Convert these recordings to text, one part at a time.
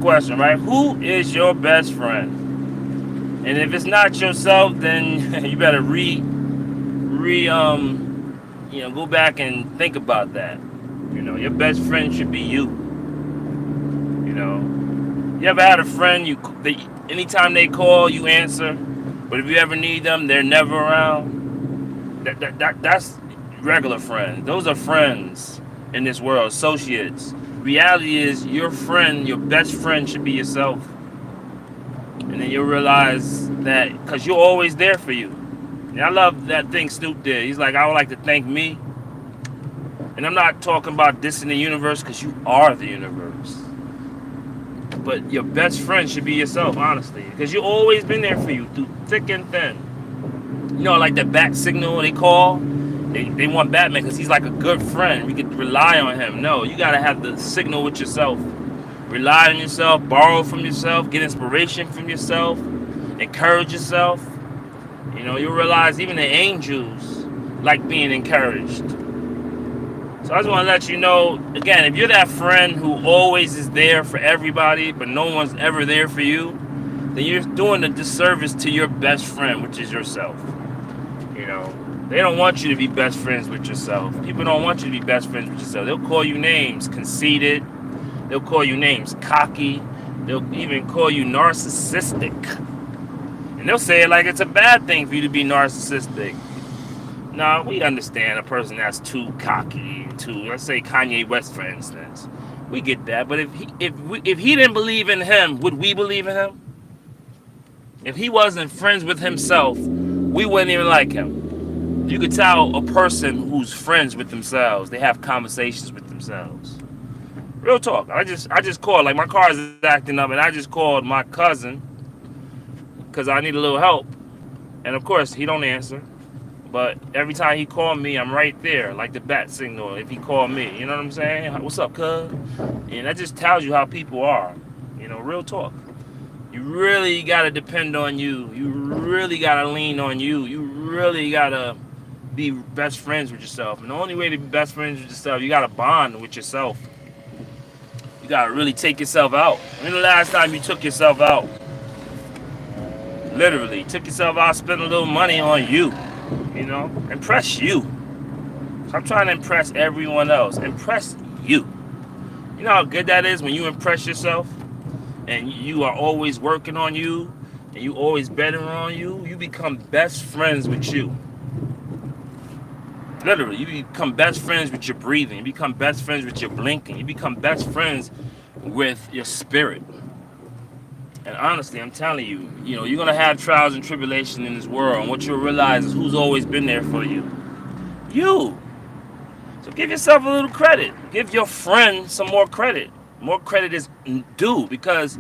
question, right? Who is your best friend? And if it's not yourself, then you better go back and think about that. Your best friend should be you. You know, you ever had a friend anytime they call, you answer, but if you ever need them, they're never around. That's regular friends. Those are friends in this world, associates. Reality is, your best friend should be yourself. And then you'll realize that because you're always there for you. And I love that thing Snoop did. He's like, I would like to thank me. And I'm not talking about dissing the universe, because you are the universe. But your best friend should be yourself, honestly, because you've always been there for you through thick and thin. Like the bat signal they call. They want Batman because he's like a good friend. We could rely on him. No, you got to have the signal with yourself. Rely on yourself, borrow from yourself, get inspiration from yourself, encourage yourself. You'll realize even the angels like being encouraged. So I just want to let you know, again, if you're that friend who always is there for everybody, but no one's ever there for you, then you're doing a disservice to your best friend, which is yourself. They don't want you to be best friends with yourself. People don't want you to be best friends with yourself. They'll call you names, conceited. They'll call you names, cocky. They'll even call you narcissistic. And they'll say it like it's a bad thing for you to be narcissistic. Now, we understand a person that's too cocky, let's say Kanye West, for instance. We get that. But if he didn't believe in him, would we believe in him? If he wasn't friends with himself, we wouldn't even like him. You could tell a person who's friends with themselves. They have conversations with themselves. Real talk. I just called, like my car is acting up, and I just called my cousin because I need a little help. And of course, he don't answer. But every time he called me, I'm right there, like the bat signal. If he called me, you know what I'm saying? What's up, cuz? And that just tells you how people are. Real talk. You really gotta depend on you. You really gotta lean on you. You really gotta be best friends with yourself. And the only way to be best friends with yourself, you gotta bond with yourself. You gotta really take yourself out. When the last time you took yourself out? Literally, took yourself out, spent a little money on you. Impress you. Stop trying to impress everyone else. Impress you. You know how good that is when you impress yourself, and you are always working on you, and you always better on you. You become best friends with you. Literally, you become best friends with your breathing. You become best friends with your blinking. You become best friends with your spirit. And honestly, I'm telling you, you're going to have trials and tribulations in this world. And what you'll realize is who's always been there for you. You. So give yourself a little credit. Give your friend some more credit. More credit is due, because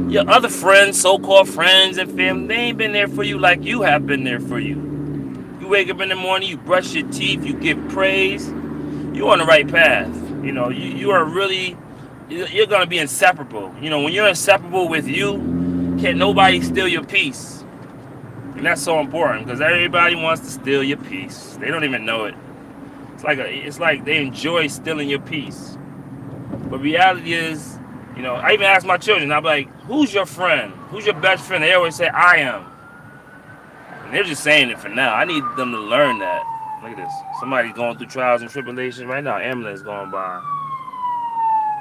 your other friends, so-called friends and family, they ain't been there for you like you have been there for you. You wake up in the morning, you brush your teeth, you give praise. You're on the right path. You are really... You're going to be inseparable. When you're inseparable with you, can't nobody steal your peace. And that's so important, because everybody wants to steal your peace. They don't even know it. It's like they enjoy stealing your peace. But reality is, I even ask my children, I'm like, who's your friend? Who's your best friend? They always say, I am. And they're just saying it for now. I need them to learn that. Look at this. Somebody's going through trials and tribulations right now. Ambulance going by.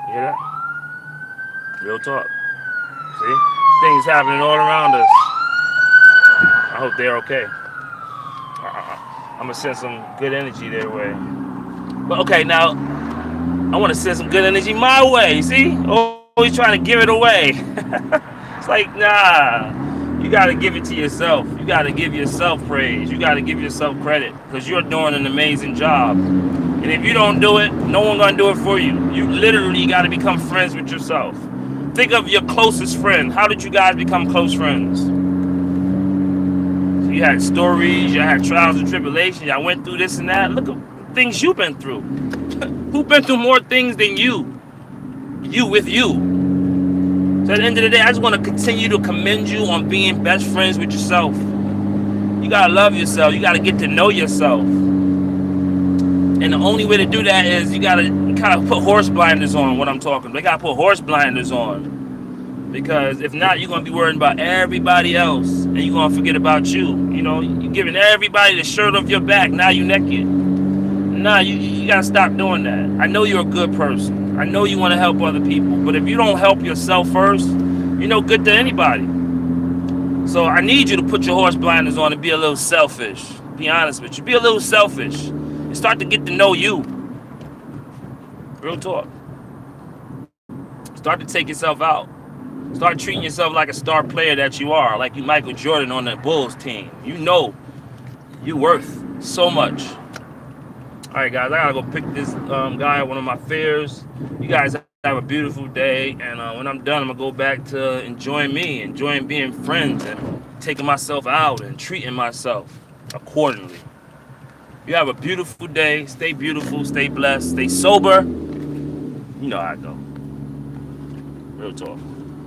You hear that? Real talk. See? Things happening all around us. I hope they're okay. I'm going to send some good energy their way. But okay, now, I want to send some good energy my way. See? Always trying to give it away. It's like, nah. You got to give it to yourself. You got to give yourself praise. You got to give yourself credit, because you're doing an amazing job. And if you don't do it, no one's going to do it for you. You literally got to become friends with yourself. Think of your closest friend. How did you guys become close friends? So you had stories, you had trials and tribulations, y'all went through this and that. Look at things you've been through. Who's been through more things than you? You with you. So at the end of the day, I just want to continue to commend you on being best friends with yourself. You got to love yourself. You got to get to know yourself. And the only way to do that is you got to kind of put horse blinders on. What I'm talking about, they got to put horse blinders on. Because if not, you're gonna be worrying about everybody else, and you're gonna forget about you. You know, you're giving everybody the shirt off your back. Now you naked. Nah, you gotta stop doing that. I know you're a good person. I know you want to help other people, but if you don't help yourself first, you're no good to anybody. So I need you to put your horse blinders on and be a little selfish. Be honest with you. Be a little selfish. And start to get to know you. Real talk. Start to take yourself out. Start treating yourself like a star player that you are, like you Michael Jordan on the Bulls team. You know you're worth so much. All right, guys, I gotta go pick this guy at one of my fairs. You guys have a beautiful day, and when I'm done, I'm gonna go back to enjoying me, enjoying being friends, and taking myself out and treating myself accordingly. You have a beautiful day. Stay beautiful, stay blessed, stay sober. You know how I go. Real talk.